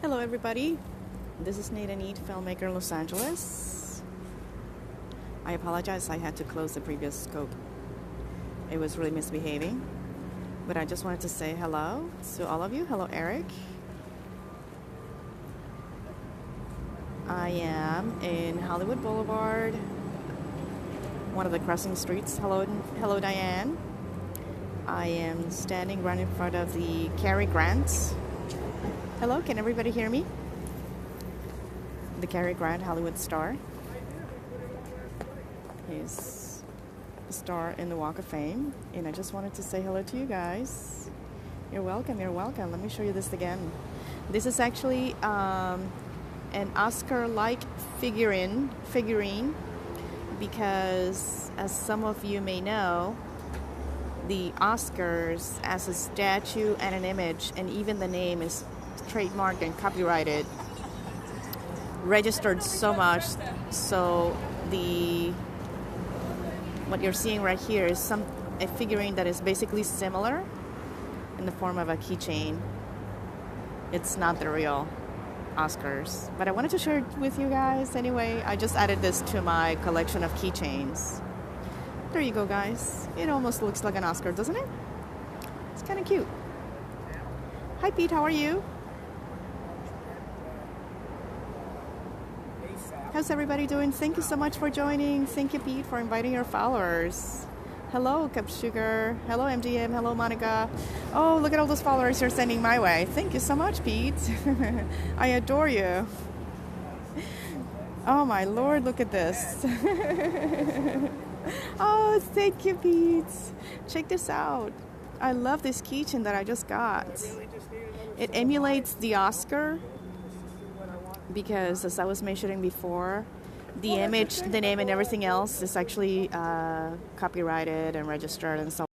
Hello everybody, this is NeydaEnid, filmmaker in Los Angeles. I apologize, I had to close the previous scope. It was really misbehaving. But I just wanted to say hello to all of you. Hello Eric. I am in Hollywood Boulevard, one of the crossing streets. Hello Diane. I am standing right in front of the Cary Grant. Hello, can everybody hear me? The Cary Grant Hollywood star. He's a star in the Walk of Fame. And I just wanted to say hello to you guys. You're welcome, you're welcome. Let me show you this again. This is actually an Oscar-like figurine because, as some of you may know, the Oscars as a statue and an image, and even the name is trademarked and copyrighted, registered so much, so what you're seeing right here is a figurine that is basically similar in the form of a keychain. It's not the real Oscars, but I wanted to share it with you guys anyway. I just added this to my collection of keychains. There you go, guys. It almost looks like an Oscar, doesn't it? It's kind of cute. Hi Pete, how are you? How's everybody doing? Thank you so much for joining. Thank you, Pete, for inviting your followers. Hello, Cup Sugar. Hello, MDM. Hello, Monica. Oh, look at all those followers you're sending my way. Thank you so much, Pete. I adore you. Oh, my Lord, look at this. Oh, thank you, Pete. Check this out. I love this keychain that I just got. It emulates the Oscar, because as I was mentioning before, the image, the name, and everything else is actually copyrighted and registered and so on.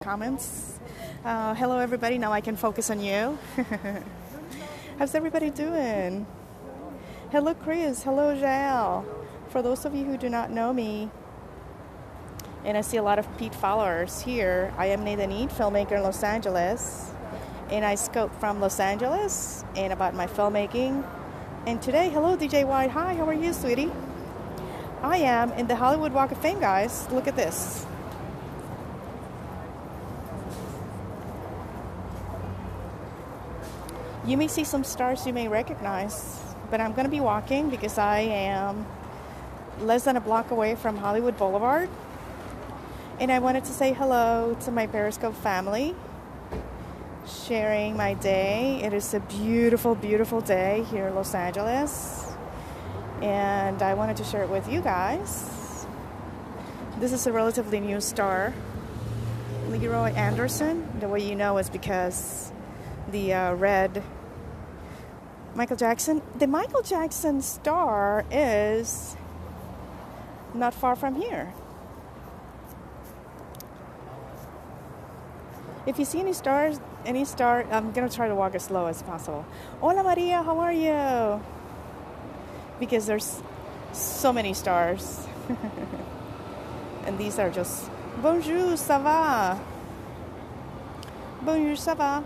Comments. Hello everybody, now I can focus on you. How's everybody doing? Hello Chris, hello Jael. For those of you who do not know me, and I see a lot of Pete followers here, I am NeydaEnid, filmmaker in Los Angeles, and I scope from Los Angeles and about my filmmaking. And today, hello DJ White, hi, how are you, sweetie? I am in the Hollywood Walk of Fame, guys. Look at this. You may see some stars you may recognize, but I'm going to be walking because I am less than a block away from Hollywood Boulevard. And I wanted to say hello to my Periscope family, sharing my day. It is a beautiful, beautiful day here in Los Angeles. And I wanted to share it with you guys. This is a relatively new star, Leroy Anderson. The way you know is because the red Michael Jackson. The Michael Jackson star is not far from here. If you see any star, I'm going to try to walk as slow as possible. Hola Maria, how are you? Because there's so many stars. And these are just, bonjour, ça va? Bonjour, ça va?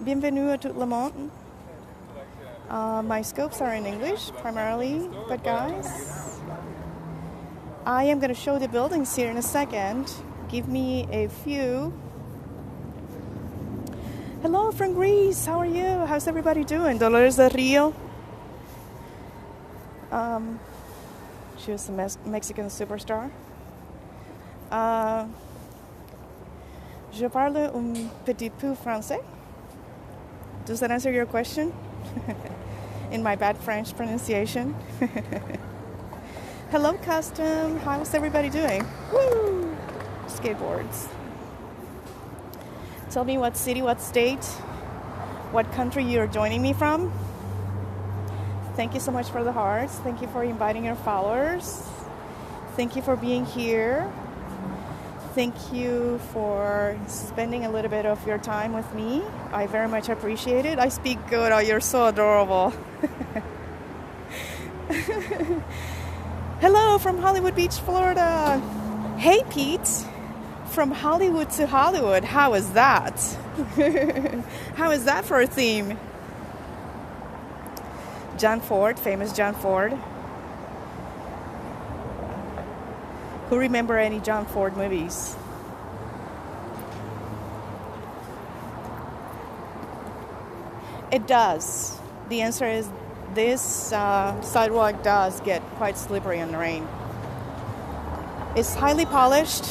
Bienvenue à tout le monde. My scopes are in English primarily, but guys, I am going to show the buildings here in a second. Give me a few. Hello from Greece, how are you? How's everybody doing? Dolores del Rio. She was a Mexican superstar. Je parle un petit peu français. Does that answer your question? In my bad French pronunciation. Hello, Custom. How's everybody doing? Woo! Skateboards. Tell me what city, what state, what country you're joining me from. Thank you so much for the hearts. Thank you for inviting your followers. Thank you for being here. Thank you for spending a little bit of your time with me. I very much appreciate it. I speak good. Oh, you're so adorable. Hello from Hollywood Beach, Florida. Hey, Pete. From Hollywood to Hollywood. How is that? How is that for a theme? John Ford, famous John Ford. Who remember any John Ford movies? It does. The answer is this sidewalk does get quite slippery in the rain. It's highly polished.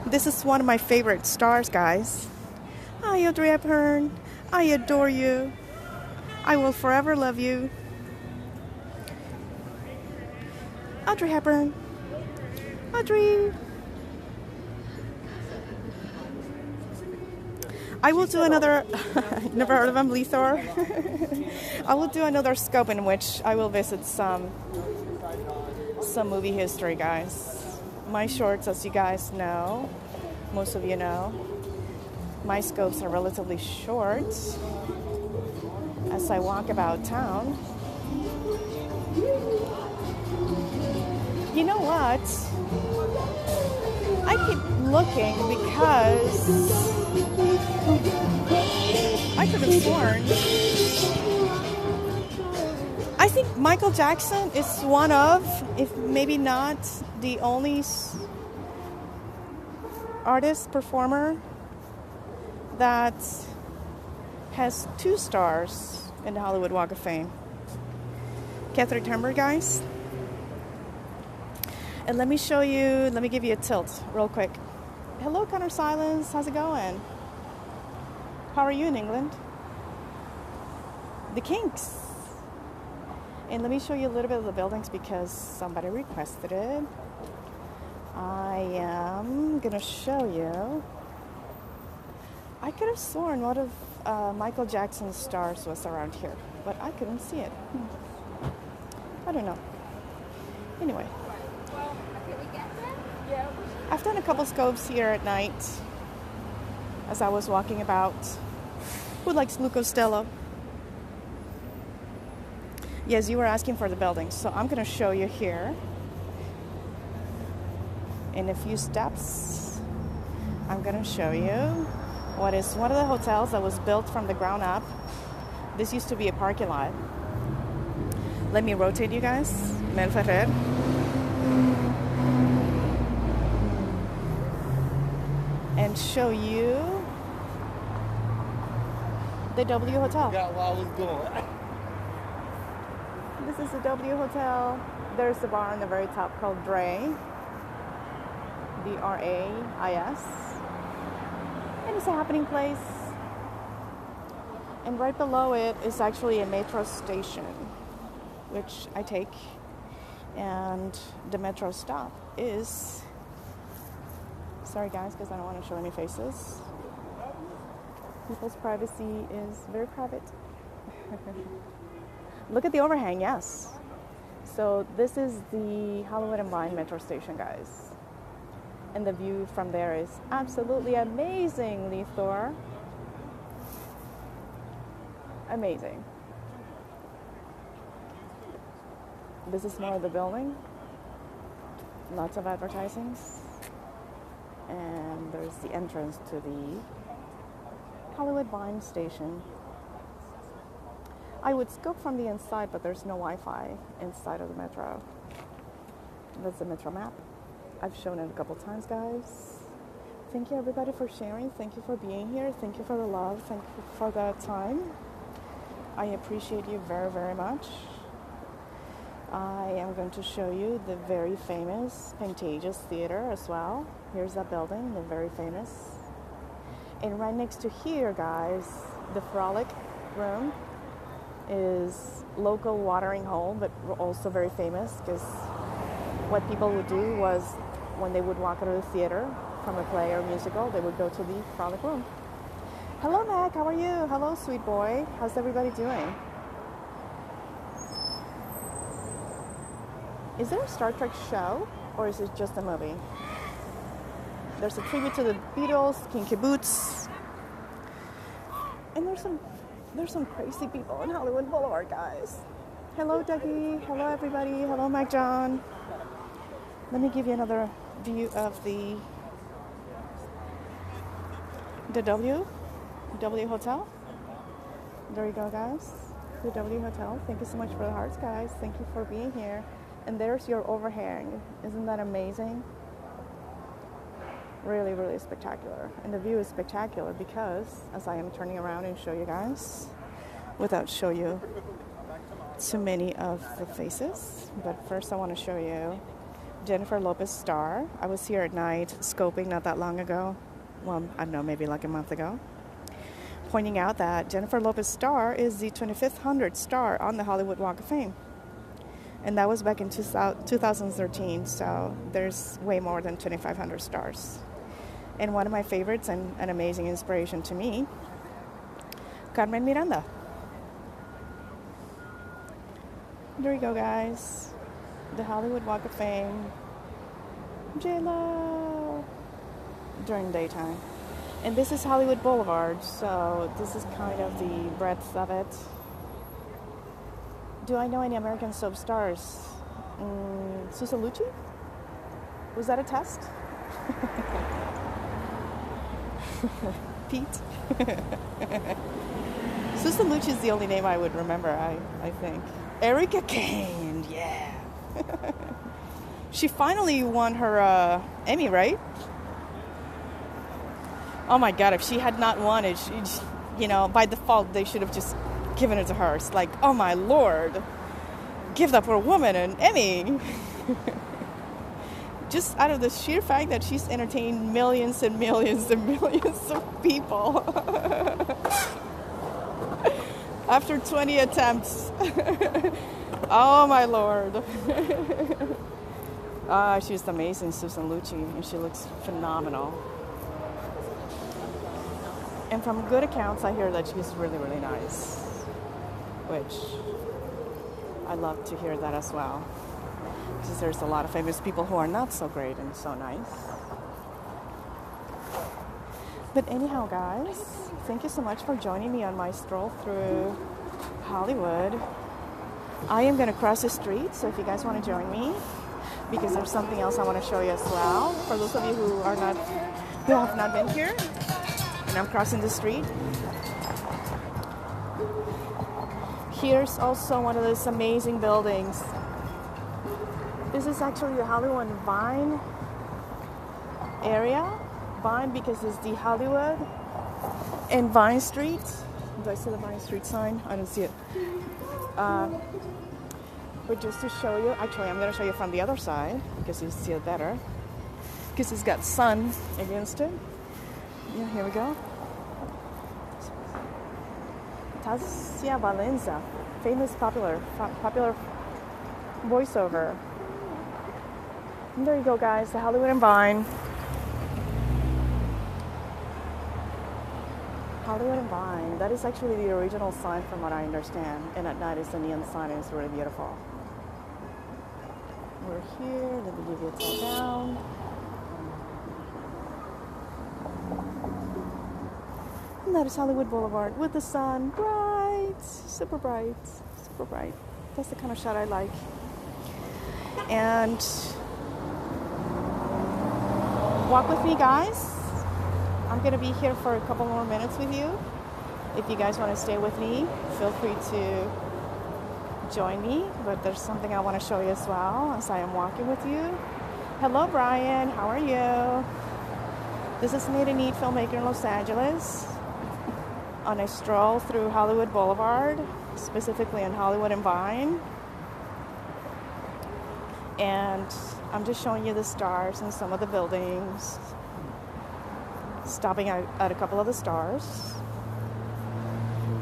This is one of my favorite stars, guys. Hi, Audrey Hepburn. I adore you. I will forever love you. Audrey Hepburn. Audrey. I will do another, never heard of him, Lethor. I will do another scope in which I will visit some movie history, guys. My shorts, as you guys know, most of you know, my scopes are relatively short as I walk about town. You know what? I keep looking because I could have sworn. I think Michael Jackson is one of, if maybe not the only artist, performer that has 2 stars in the Hollywood Walk of Fame. Catherine Timber, guys. And let me show you, let me give you a tilt real quick. Hello, Connor Silence. How's it going? How are you in England? The Kinks. And let me show you a little bit of the buildings because somebody requested it. I am going to show you. I could have sworn one of Michael Jackson's stars was around here, but I couldn't see it. I don't know. Anyway. I've done a couple scopes here at night as I was walking about. Who likes Blue Costello? Yes, you were asking for the buildings, so I'm going to show you here. In a few steps, I'm going to show you what is one of the hotels that was built from the ground up. This used to be a parking lot. Let me rotate you guys. Mel Ferrer. And show you the W Hotel. Forgot where I was going. This is the W Hotel. There's a bar on the very top called Dray. D-R-A-I-S. And it's a happening place. And right below it is actually a metro station, which I take. And the metro stop is... Sorry guys, because I don't want to show any faces. People's privacy is very private. Look at the overhang, yes. So this is the Hollywood and Vine metro station, guys. And the view from there is absolutely amazing, Lethor. Amazing. This is more of the building. Lots of advertisings. And there's the entrance to the Hollywood Vine station. I would scope from the inside, but there's no Wi-Fi inside of the metro. That's the metro map. I've shown it a couple times, guys. Thank you, everybody, for sharing. Thank you for being here. Thank you for the love. Thank you for the time. I appreciate you very, very much. I am going to show you the very famous Pantages Theater as well. Here's that building, the very famous. And right next to here, guys, the Frolic Room is local watering hole, but also very famous because what people would do was when they would walk out of the theater from a play or musical, they would go to the Frolic Room. Hello, Mac. How are you? Hello, sweet boy. How's everybody doing? Is there a Star Trek show or is it just a movie? There's a tribute to the Beatles, Kinky Boots. And there's some crazy people in Hollywood Boulevard, guys. Hello, Dougie. Hello, everybody. Hello, Mike John. Let me give you another view of the W Hotel. There you go, guys. The W Hotel. Thank you so much for the hearts, guys. Thank you for being here. And there's your overhang. Isn't that amazing? Really, really spectacular. And the view is spectacular because, as I am turning around and show you guys, without show you too many of the faces, but first I want to show you Jennifer Lopez star. I was here at night scoping not that long ago. Well, I don't know, maybe like a month ago. Pointing out that Jennifer Lopez star is the 2500th star on the Hollywood Walk of Fame. And that was back in 2013, so there's way more than 2,500 stars. And one of my favorites and an amazing inspiration to me, Carmen Miranda. There you go, guys. The Hollywood Walk of Fame. J-Lo. During daytime. And this is Hollywood Boulevard, so this is kind of the breadth of it. Do I know any American soap stars? Susan Lucci? Was that a test? Pete? Susan Lucci is the only name I would remember, I think. Erica Kane, yeah. She finally won her Emmy, right? Oh my God, if she had not won it, by default, they should have just given it to her. It's like, oh my Lord, give that poor woman an Emmy. Just out of the sheer fact that she's entertained millions and millions and millions of people. After 20 attempts. Oh my Lord. She's amazing, Susan Lucci, and she looks phenomenal. And from good accounts, I hear that she's really, really nice, which I love to hear that as well, because there's a lot of famous people who are not so great and so nice. But anyhow, guys, thank you so much for joining me on my stroll through Hollywood. I am going to cross the street, so if you guys want to join me, because there's something else I want to show you as well. For those of you who have not been here, and I'm crossing the street. Here's also one of those amazing buildings. This is actually the Hollywood Vine area. Vine because it's the Hollywood and Vine Street. Do I see the Vine Street sign? I don't see it. But just to show you, actually I'm going to show you from the other side because you see it better. Because it's got sun against it. Yeah, here we go. Tasia Valenza, famous popular voiceover. And there you go, guys, the Hollywood and Vine. Hollywood and Vine. That is actually the original sign from what I understand. And at night it's the neon sign and it's really beautiful. We're here. Let me give you a top down. And that is Hollywood Boulevard with the sun bright, super bright, super bright. That's the kind of shot I like. And walk with me, guys. I'm going to be here for a couple more minutes with you. If you guys want to stay with me, feel free to join me. But there's something I want to show you as well as I am walking with you. Hello, Brian. How are you? This is NeydaEnid, filmmaker in Los Angeles, on a stroll through Hollywood Boulevard, specifically on Hollywood and Vine. And I'm just showing you the stars and some of the buildings. Stopping at a couple of the stars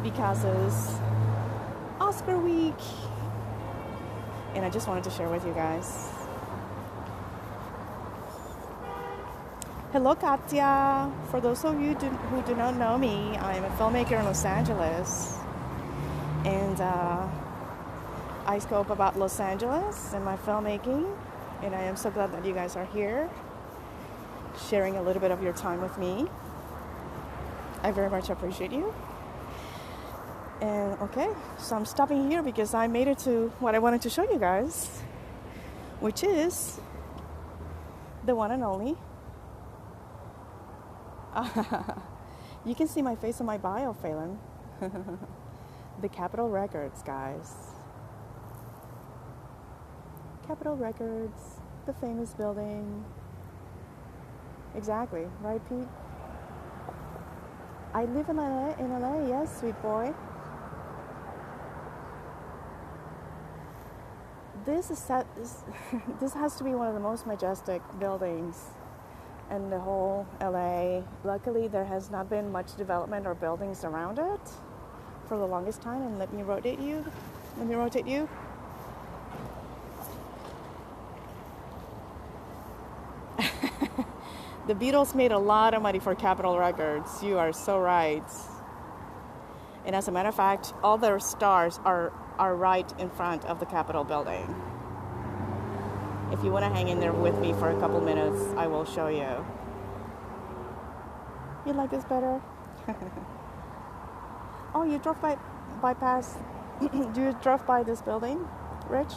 because it's Oscar week. And I just wanted to share with you guys. Hello, Katya. For those of you who do not know me, I am a filmmaker in Los Angeles. And I scope about Los Angeles and my filmmaking. And I am so glad that you guys are here, sharing a little bit of your time with me. I very much appreciate you. And okay, so I'm stopping here because I made it to what I wanted to show you guys, which is the one and only. You can see my face on my bio, Phelan. The Capitol Records, guys. Capitol Records, the famous building. Exactly, right, Pete? I live in LA, yes, sweet boy. This has to be one of the most majestic buildings in the whole LA. Luckily, there has not been much development or buildings around it for the longest time. And let me rotate you. The Beatles made a lot of money for Capitol Records. You are so right. And as a matter of fact, all their stars are right in front of the Capitol building. If you want to hang in there with me for a couple minutes, I will show you. You like this better? Oh, you drove past. You drove by this building, Rich?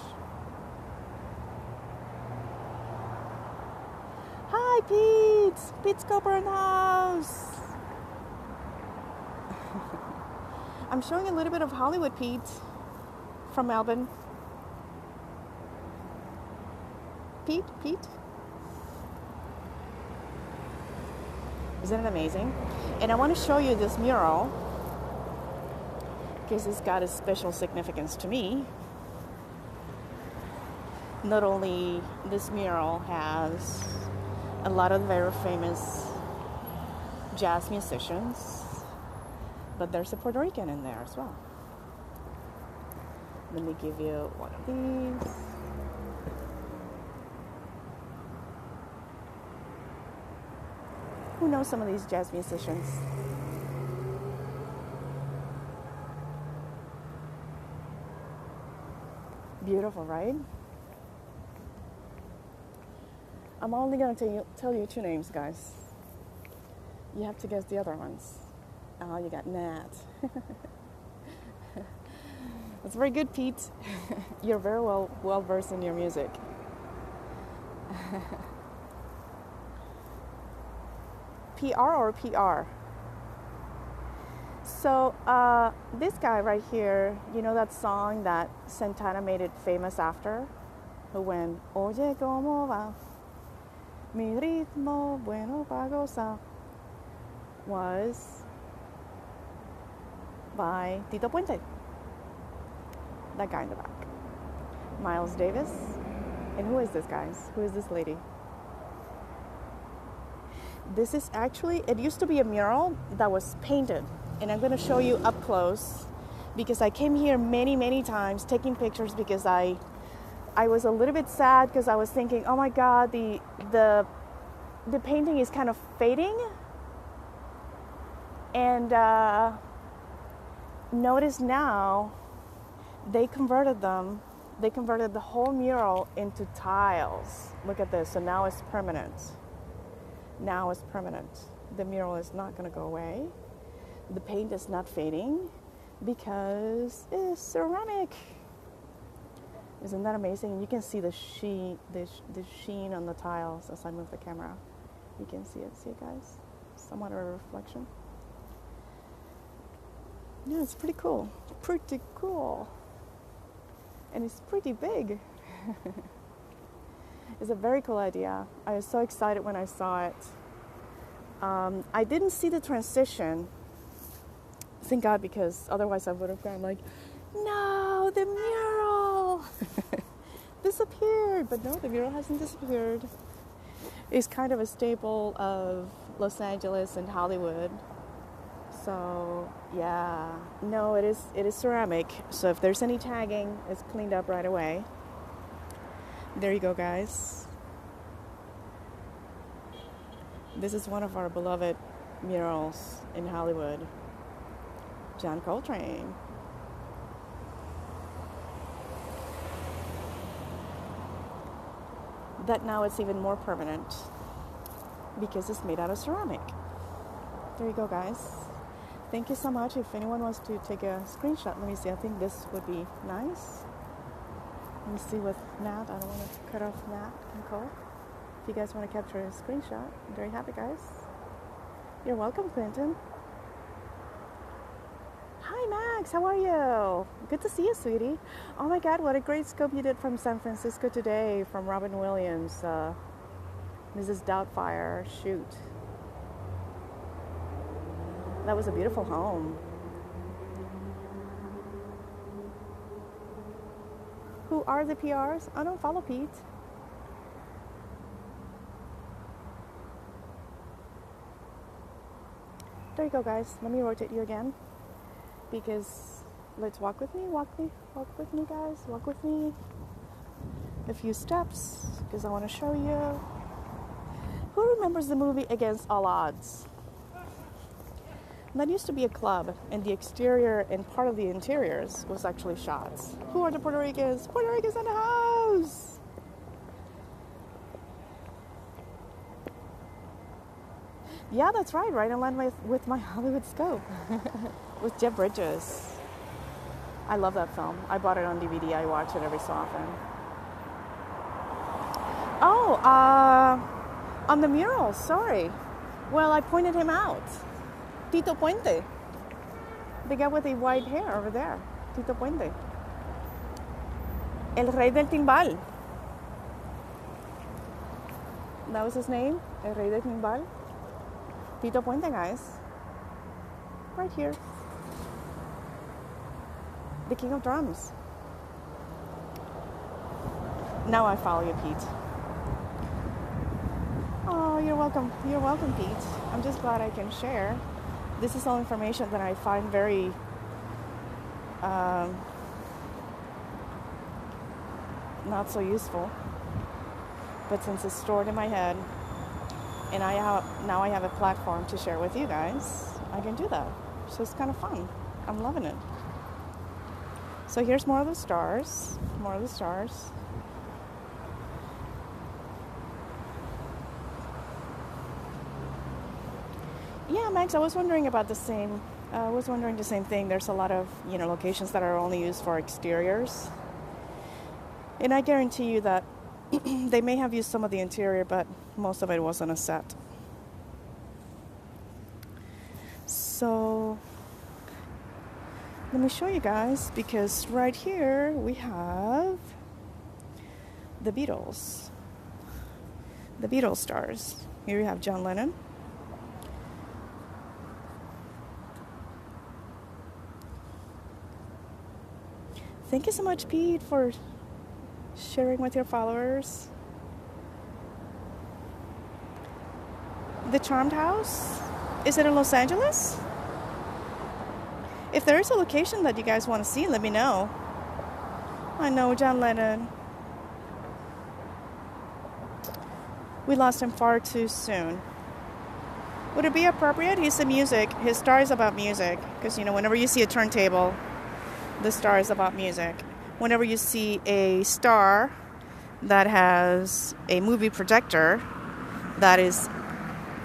Hi, Pete. Pete Scoper in the house. I'm showing a little bit of Hollywood, Pete, from Melbourne. Pete. Isn't it amazing? And I want to show you this mural because it's got a special significance to me. Not only this mural has a lot of very famous jazz musicians, but there's a Puerto Rican in there as well. Let me give you one of these. Who knows some of these jazz musicians? Beautiful, right? I'm only going to tell you two names, guys. You have to guess the other ones. Oh, you got Nat. That's very good, Pete. You're very well versed in your music. PR or PR? So this guy right here, you know that song that Santana made it famous after? Who went, Oye, ¿cómo va? Mi ritmo bueno pa' gozar, was by Tito Puente. That guy in the back. Miles Davis. And who is this, guys? Who is this lady? This is actually, it used to be a mural that was painted. And I'm going to show you up close because I came here many times taking pictures because I was a little bit sad because I was thinking, oh my God, the painting is kind of fading. And notice now they converted the whole mural into tiles. Look at this. So now it's permanent. The mural is not going to go away. The paint is not fading because it's ceramic. Isn't that amazing? You can see the sheen on the tiles as I move the camera. You can see it. See it, guys? Somewhat of a reflection. Yeah, it's pretty cool. And it's pretty big. It's a very cool idea. I was so excited when I saw it. I didn't see the transition. Thank God, because otherwise I would have gone like, no, the mural disappeared. But no, the mural hasn't disappeared. It's kind of a staple of Los Angeles and Hollywood. So yeah, no, it is ceramic. So if there's any tagging, it's cleaned up right away. There you go, guys. This is one of our beloved murals in Hollywood. John Coltrane. That now it's even more permanent. because it's made out of ceramic. There you go, guys. Thank you so much. If anyone wants to take a screenshot, let me see. I think this would be nice. Let me see with Nat. I don't want to cut off Nat and Cole. If you guys want to capture a screenshot, I'm very happy, guys. You're welcome, Clinton. Hi, Max. How are you? Good to see you, sweetie. Oh my God, what a great scope you did from San Francisco today, from Robin Williams, Mrs. Doubtfire. Shoot. That was a beautiful home. Who are the PRs? I don't follow Pete. There you go, guys. Let me rotate you again. Because let's walk with me, walk with me, guys. Walk with me. A few steps, because I want to show you. Who remembers the movie Against All Odds? That used to be a club, and the exterior and part of the interiors was actually shots. Who are the Puerto Ricans? Puerto Ricans in the house! Yeah, that's right. Right in line with my Hollywood scope. With Jeff Bridges. I love that film. I bought it on DVD. I watch it every so often. Oh, on the mural. Sorry. Well, I pointed him out. Tito Puente. The guy with the white hair over there. Tito Puente. El Rey del Timbal. That was his name. El Rey del Timbal. Tito Puente, guys. Right here. The King of Drums. Now I follow you, Pete. Oh, you're welcome. You're welcome, Pete. I'm just glad I can share. This is all information that I find very not so useful. But since it's stored in my head, and now I have a platform to share with you guys, I can do that. So it's kind of fun. I'm loving it. So here's more of the stars. More of the stars. Yeah, Max, I was wondering about the same. I was wondering the same thing. There's a lot of, locations that are only used for exteriors. And I guarantee you that they may have used some of the interior, but most of it wasn't a set. So let me show you guys, because right here we have the Beatles. The Beatles stars. Here we have John Lennon. Thank you so much, Pete, for sharing with your followers. The Charmed House? Is it in Los Angeles? If there is a location that you guys want to see, let me know. I know, John Lennon. We lost him far too soon. Would it be appropriate? He's the music. His star is about music. Because, whenever you see a turntable, the star is about music. Whenever you see a star that has a movie projector, that is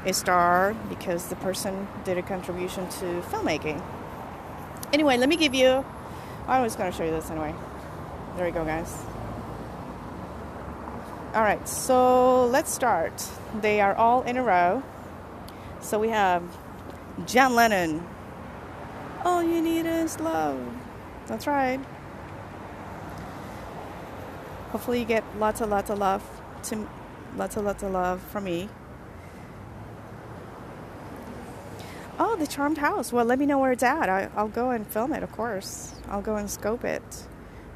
a star because the person did a contribution to filmmaking. Anyway, let me give you... I was going to show you this anyway. There we go, guys. All right, so let's start. They are all in a row. So we have John Lennon. All you need is love. That's right. Hopefully you get lots of love from me. Oh, the Charmed House. Well, let me know where it's at. I'll go and film it, of course. I'll go and scope it.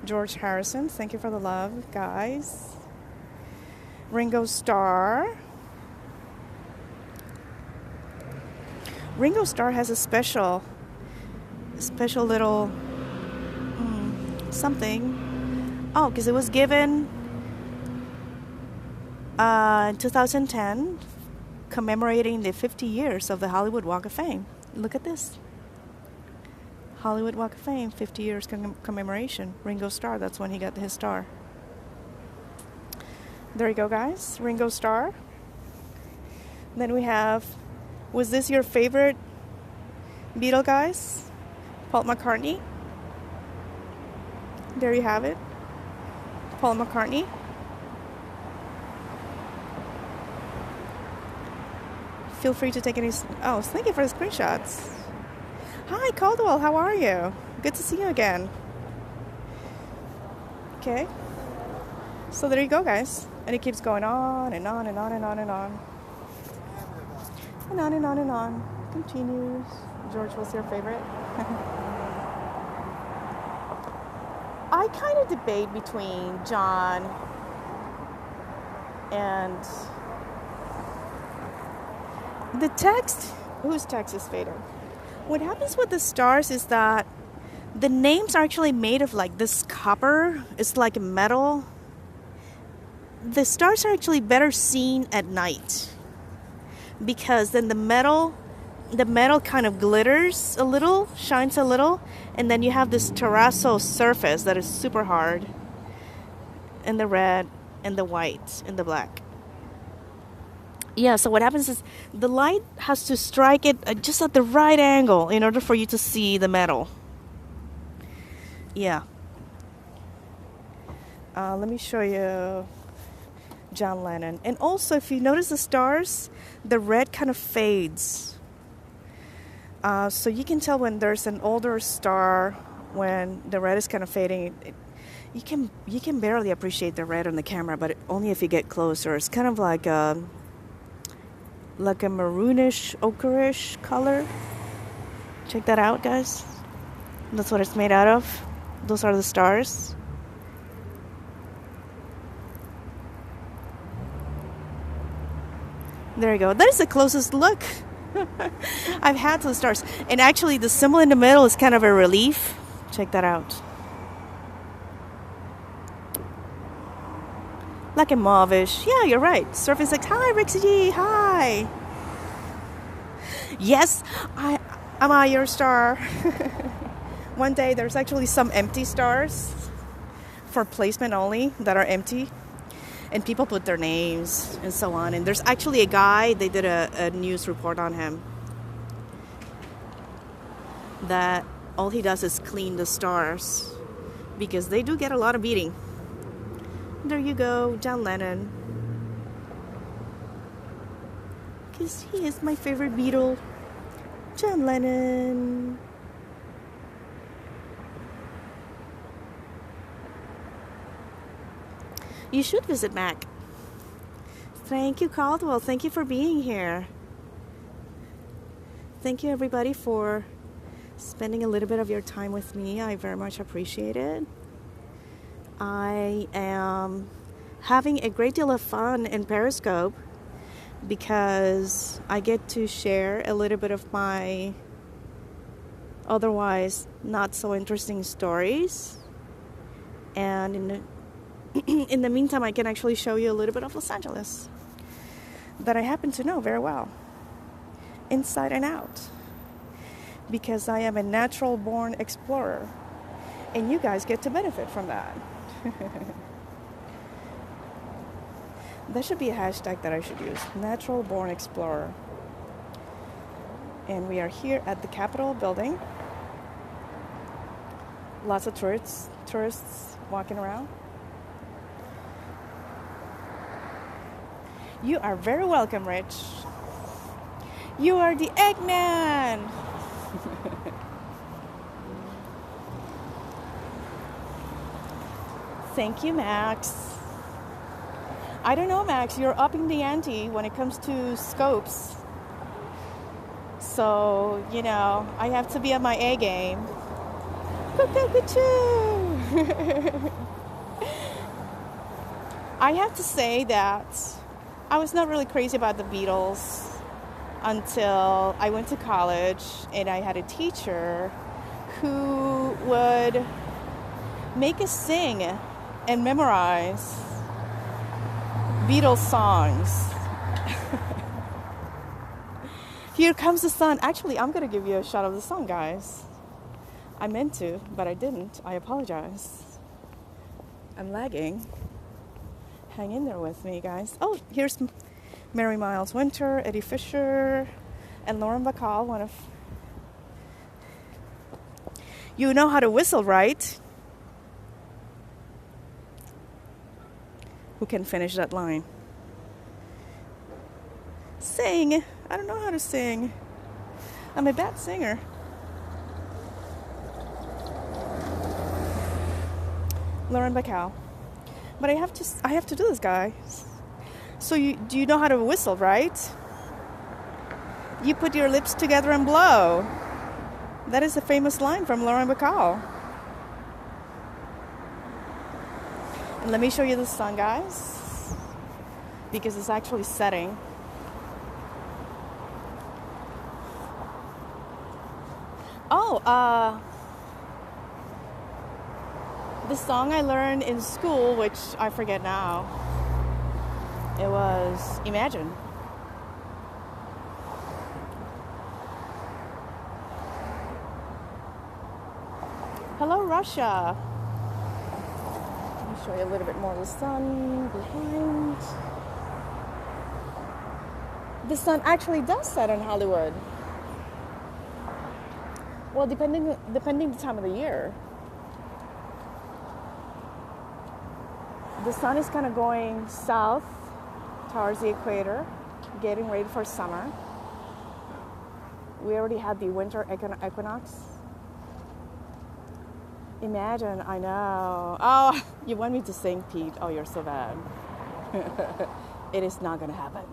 George Harrison, thank you for the love, guys. Ringo Starr. Ringo Starr has a special little something. Oh, because it was given in 2010, commemorating the 50 years of the Hollywood Walk of Fame. Look at this. Hollywood Walk of Fame, 50 years commemoration. Ringo Starr, that's when he got his star. There you go, guys. Ringo Starr. Then we have, was this your favorite Beatle, guys? Paul McCartney. There you have it. Paul McCartney. Feel free to take any... Oh, thank you for the screenshots. Hi, Caldwell. How are you? Good to see you again. Okay. So there you go, guys. And it keeps going on and on and on and on and on. And on and on and on. Continues. George, what's your favorite? I kind of debate between John and the text. Whose text is faded? What happens with the stars is that the names are actually made of like this copper. It's like metal. The stars are actually better seen at night because then the metal kind of glitters a little, shines a little, and then you have this terrazzo surface that is super hard, and the red and the white and the black. Yeah, so what happens is the light has to strike it just at the right angle in order for you to see the metal. Yeah. Let me show you John Lennon. And also, if you notice the stars, the red kind of fades. So you can tell when there's an older star, when the red is kind of fading. You can barely appreciate the red on the camera, but only if you get closer. It's kind of like a maroonish, ochreish color. Check that out, guys. That's what it's made out of. Those are the stars. There you go. That is the closest look I've had to the stars. And actually, the symbol in the middle is kind of a relief. Check that out. Like a mauvish. Yeah, you're right. Surface like, hi, Rixie G. Hi. Yes, I'm your star. One day, there's actually some empty stars for placement only that are empty. And people put their names and so on. And there's actually a guy, they did a news report on him, that all he does is clean the stars because they do get a lot of beating. There you go, John Lennon. Because he is my favorite Beatle. John Lennon. You should visit Mac. Thank you, Caldwell. Thank you for being here. Thank you, everybody, for spending a little bit of your time with me. I very much appreciate it. I am having a great deal of fun in Periscope because I get to share a little bit of my otherwise not so interesting stories. And in the meantime, I can actually show you a little bit of Los Angeles that I happen to know very well, inside and out, because I am a natural-born explorer, and you guys get to benefit from that. That should be a hashtag that I should use, natural-born explorer. And we are here at the Capitol building. Lots of tourists walking around. You are very welcome, Rich. You are the Eggman. Thank you, Max. I don't know, Max. You're upping the ante when it comes to scopes. So, I have to be at my A game. I have to say that I was not really crazy about the Beatles until I went to college and I had a teacher who would make us sing and memorize Beatles songs. Here Comes the Sun. Actually, I'm going to give you a shot of the sun, guys. I meant to, but I didn't. I apologize. I'm lagging. Hang in there with me, guys. Oh, here's Mary Miles Winter, Eddie Fisher, and Lauren Bacall, one of... You know how to whistle, right? Who can finish that line? Sing. I don't know how to sing. I'm a bad singer. Lauren Bacall. But I have to do this, guys. So do you know how to whistle, right? You put your lips together and blow. That is a famous line from Lauren Bacall. And let me show you the sun, guys, because it's actually setting. Oh, the song I learned in school, which I forget now, it was Imagine. Hello, Russia. Let me show you a little bit more of the sun behind. The sun actually does set in Hollywood. Well, depending the time of the year. The sun is kind of going south towards the equator, getting ready for summer. We already had the winter equinox. Imagine, I know. Oh, you want me to sing, Pete? Oh, you're so bad. It is not going to happen.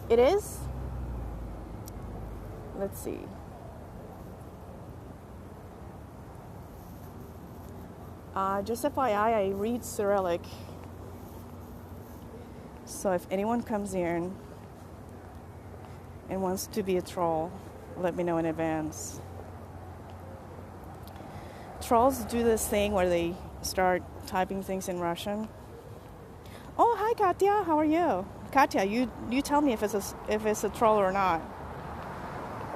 It is? Let's see. Just FYI, I read Cyrillic. So if anyone comes in and wants to be a troll, let me know in advance. Trolls do this thing where they start typing things in Russian. Oh, hi, Katya. How are you? Katya, you tell me if it's a troll or not.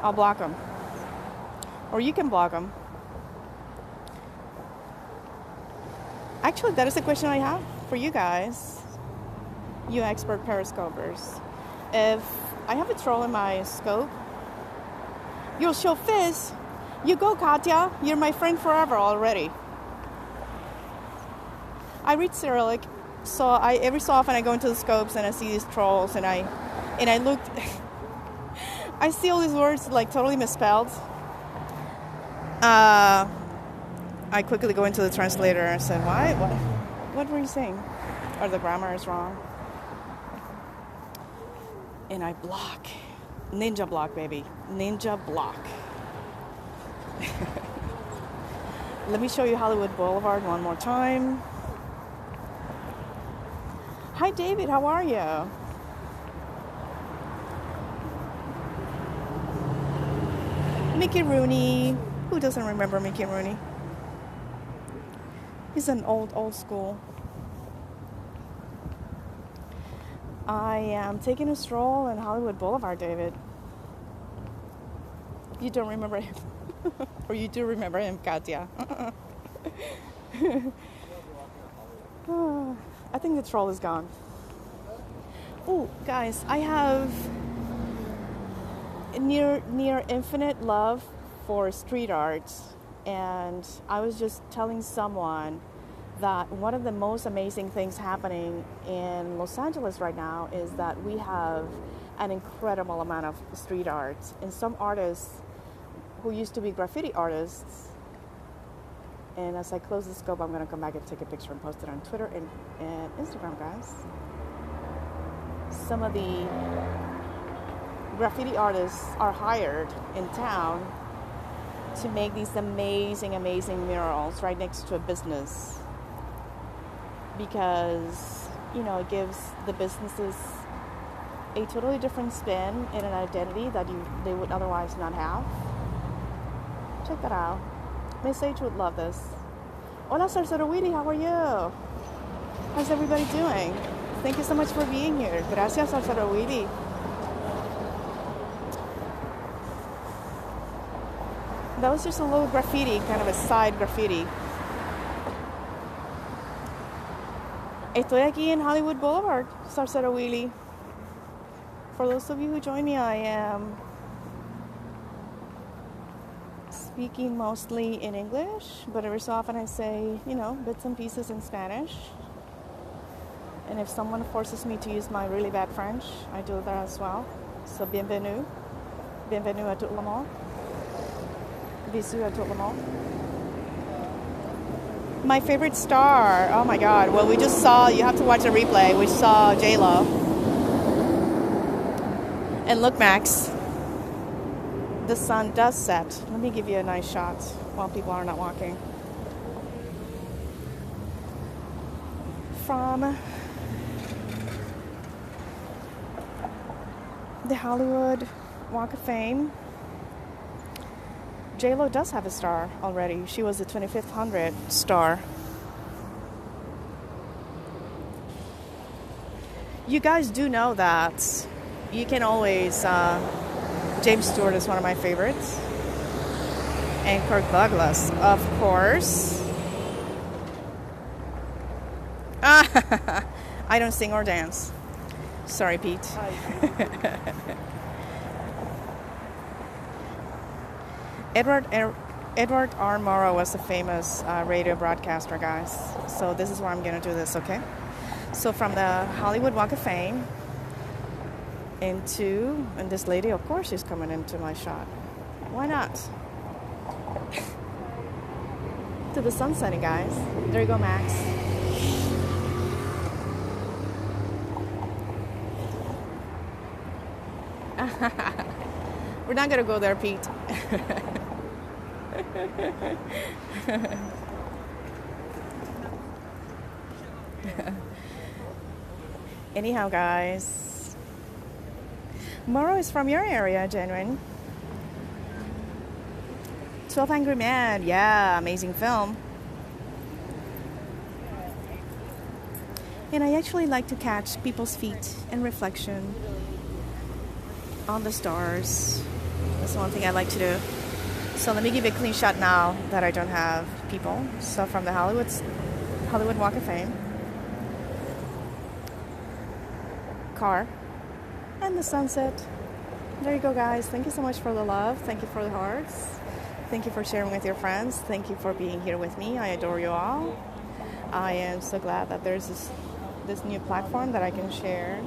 I'll block them. Or you can block them. Actually, that is a question I have for you guys, you expert periscopers. If I have a troll in my scope, you'll show fizz. You go, Katya. You're my friend forever already. I read Cyrillic, so every so often I go into the scopes and I see these trolls, and I look. I see all these words like totally misspelled. I quickly go into the translator and said, "Why? What were you saying? Or the grammar is wrong." And I block. Ninja block, baby. Ninja block. Let me show you Hollywood Boulevard one more time. Hi, David. How are you? Mickey Rooney. Who doesn't remember Mickey Rooney? He's an old school. I am taking a stroll in Hollywood Boulevard, David. You don't remember him. Or you do remember him, Katya. I think the troll is gone. Oh, guys, I have near infinite love for street art. And I was just telling someone that one of the most amazing things happening in Los Angeles right now is that we have an incredible amount of street art. And some artists who used to be graffiti artists, and as I close the scope, I'm going to come back and take a picture and post it on Twitter and Instagram, guys. Some of the graffiti artists are hired in town to make these amazing murals right next to a business, because, you know, it gives the businesses a totally different spin and an identity that they would otherwise not have. Check that out. Miss H would love this. Hola, Sarsarawili, how are you? How's everybody doing? Thank you so much for being here. Gracias, Sarsarawili. That was just a little graffiti, kind of a side graffiti. Estoy aquí en Hollywood Boulevard, Sarcero Wheelie. For those of you who join me, I am speaking mostly in English, but every so often I say, bits and pieces in Spanish. And if someone forces me to use my really bad French, I do that as well. So bienvenue. Bienvenue à tout le monde. Bisous à tout le monde. My favorite star. Oh my God. Well, we just saw, you have to watch a replay. We saw J-Lo. And look, Max. The sun does set. Let me give you a nice shot while people are not walking. From the Hollywood Walk of Fame. J-Lo does have a star already. She was the 2500 star. You guys do know that you can always... James Stewart is one of my favorites. And Kirk Douglas, of course. I don't sing or dance. Sorry, Pete. Edward R. Murrow was a famous radio broadcaster, guys. So this is where I'm going to do this, okay? So from the Hollywood Walk of Fame and this lady, of course, she's coming into my shot. Why not? To the sun setting, guys. There you go, Max. We're not going to go there, Pete. Anyhow, guys, Murrow is from your area, Genuine. 12 Angry Men, yeah, amazing film. And I actually like to catch people's feet and reflection on the stars. That's one thing I like to do. So let me give you a clean shot now that I don't have people. So from the Hollywood Walk of Fame, car, and the sunset. There you go, guys. Thank you so much for the love. Thank you for the hearts. Thank you for sharing with your friends. Thank you for being here with me. I adore you all. I am so glad that there's this new platform that I can share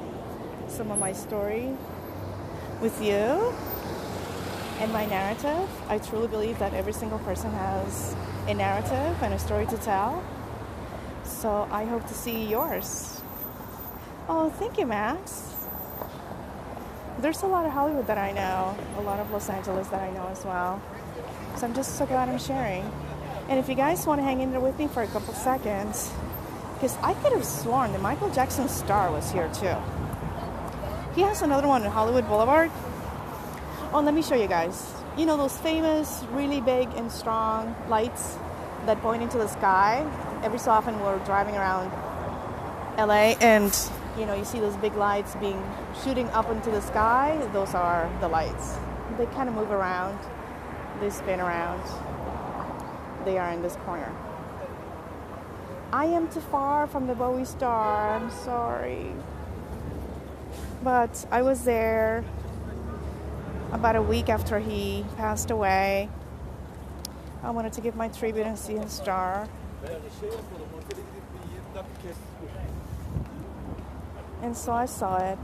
some of my story with you and my narrative. I truly believe that every single person has a narrative and a story to tell. So I hope to see yours. Oh, thank you, Max. There's a lot of Hollywood that I know, a lot of Los Angeles that I know as well. So I'm just so glad I'm sharing. And if you guys want to hang in there with me for a couple seconds, because I could have sworn that Michael Jackson's star was here too. He has another one in Hollywood Boulevard. Oh, let me show you guys. You know those famous, really big and strong lights that point into the sky? Every so often we're driving around LA and you see those big lights shooting up into the sky. Those are the lights. They kind of move around. They spin around. They are in this corner. I am too far from the Bowie star. I'm sorry. But I was there about a week after he passed away. I wanted to give my tribute and see his star. And so I saw it.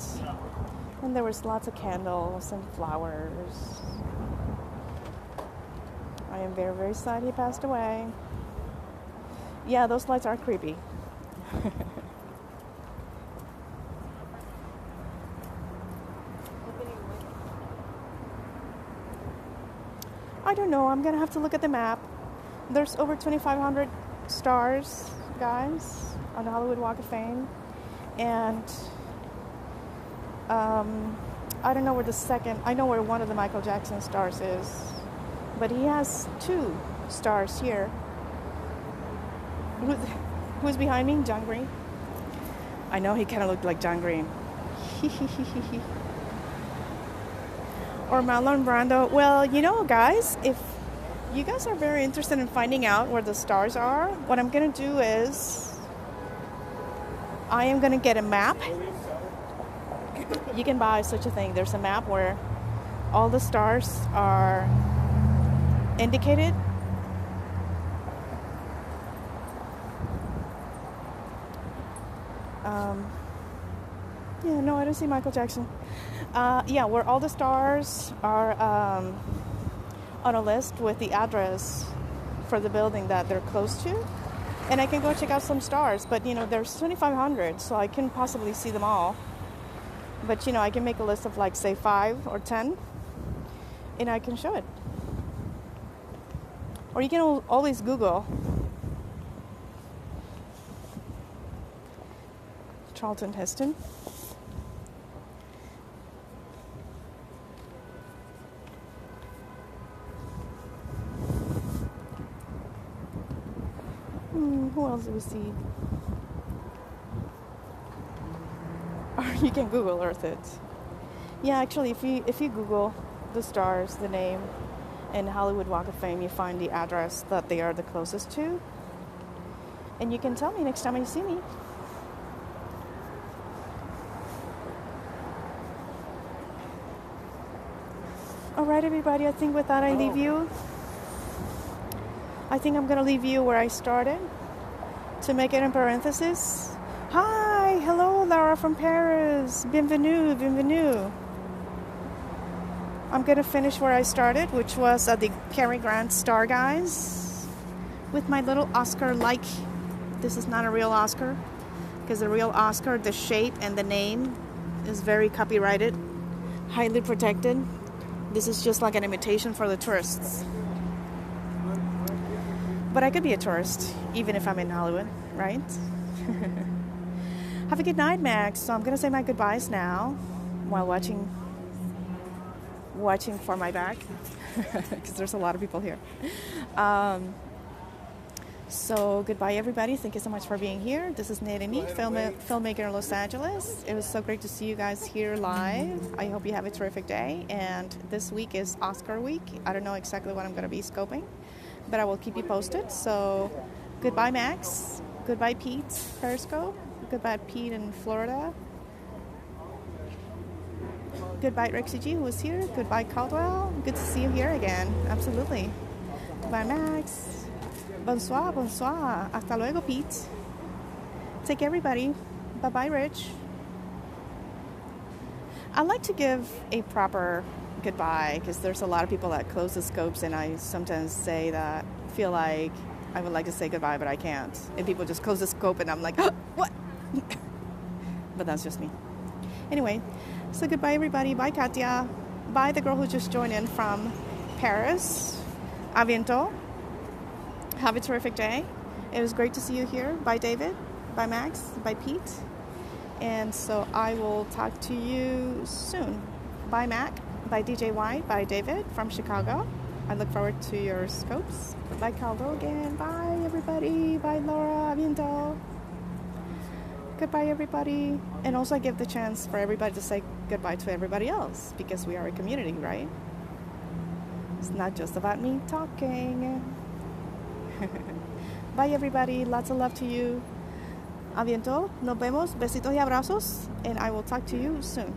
And there was lots of candles and flowers. I am very, very sad he passed away. Yeah, those lights are creepy. I don't know. I'm going to have to look at the map. There's over 2,500 stars, guys, on the Hollywood Walk of Fame. And I don't know where I know where one of the Michael Jackson stars is. But he has 2 stars here. Who's behind me? John Green. I know he kind of looked like John Green. Or Marlon Brando. Well, guys, if you guys are very interested in finding out where the stars are, what I'm going to do is I am going to get a map. You can buy such a thing. There's a map where all the stars are indicated. Yeah, no, I don't see Michael Jackson. Yeah, where all the stars are on a list with the address for the building that they're close to. And I can go check out some stars, but you know, there's 2,500, so I can possibly see them all. But you know, I can make a list of like, say, 5 or 10, and I can show it. Or you can always Google Charlton Heston. Who else do we see? Or you can Google Earth it. Yeah, actually, if you Google the stars, the name, and Hollywood Walk of Fame, you find the address that they are the closest to. And you can tell me next time you see me. All right, everybody, I think with that I leave you. I think I'm going to leave you where I started. To make it in parentheses. Hi, hello, Laura from Paris. Bienvenue, bienvenue. I'm going to finish where I started, which was at the Cary Grant Star Guys with my little Oscar-like. This is not a real Oscar, because the real Oscar, the shape and the name is very copyrighted, highly protected. This is just like an imitation for the tourists. But I could be a tourist, even if I'm in Hollywood, right? Have a good night, Max. So I'm going to say my goodbyes now while watching for my back, because there's a lot of people here. So goodbye, everybody. Thank you so much for being here. This is NeydaEnid, filmmaker in Los Angeles. It was so great to see you guys here live. I hope you have a terrific day. And this week is Oscar week. I don't know exactly what I'm going to be scoping, but I will keep you posted. So goodbye, Max. Goodbye, Pete, Periscope. Goodbye, Pete in Florida. Goodbye, Rexy G, who was here. Goodbye, Caldwell. Good to see you here again. Absolutely. Goodbye, Max. Bonsoir, bonsoir. Hasta luego, Pete. Take care, everybody. Bye-bye, Rich. I like to give a proper goodbye, because there's a lot of people that close the scopes, and I sometimes feel like I would like to say goodbye, but I can't. And people just close the scope, and I'm like, oh, what? But that's just me. Anyway, so goodbye, everybody. Bye, Katya. Bye, the girl who just joined in from Paris. A bientôt. Have a terrific day. It was great to see you here. Bye, David. Bye, Max. Bye, Pete. And so I will talk to you soon. Bye, Mac. Bye, DJ White. Bye, David from Chicago. I look forward to your scopes. Bye, Caldo again. Bye, everybody. Bye, Laura. A bientôt. Goodbye, everybody. And also I give the chance for everybody to say goodbye to everybody else, because we are a community, right? It's not just about me talking. Bye, everybody. Lots of love to you. A bientôt. Nos vemos. Besitos y abrazos. And I will talk to you soon.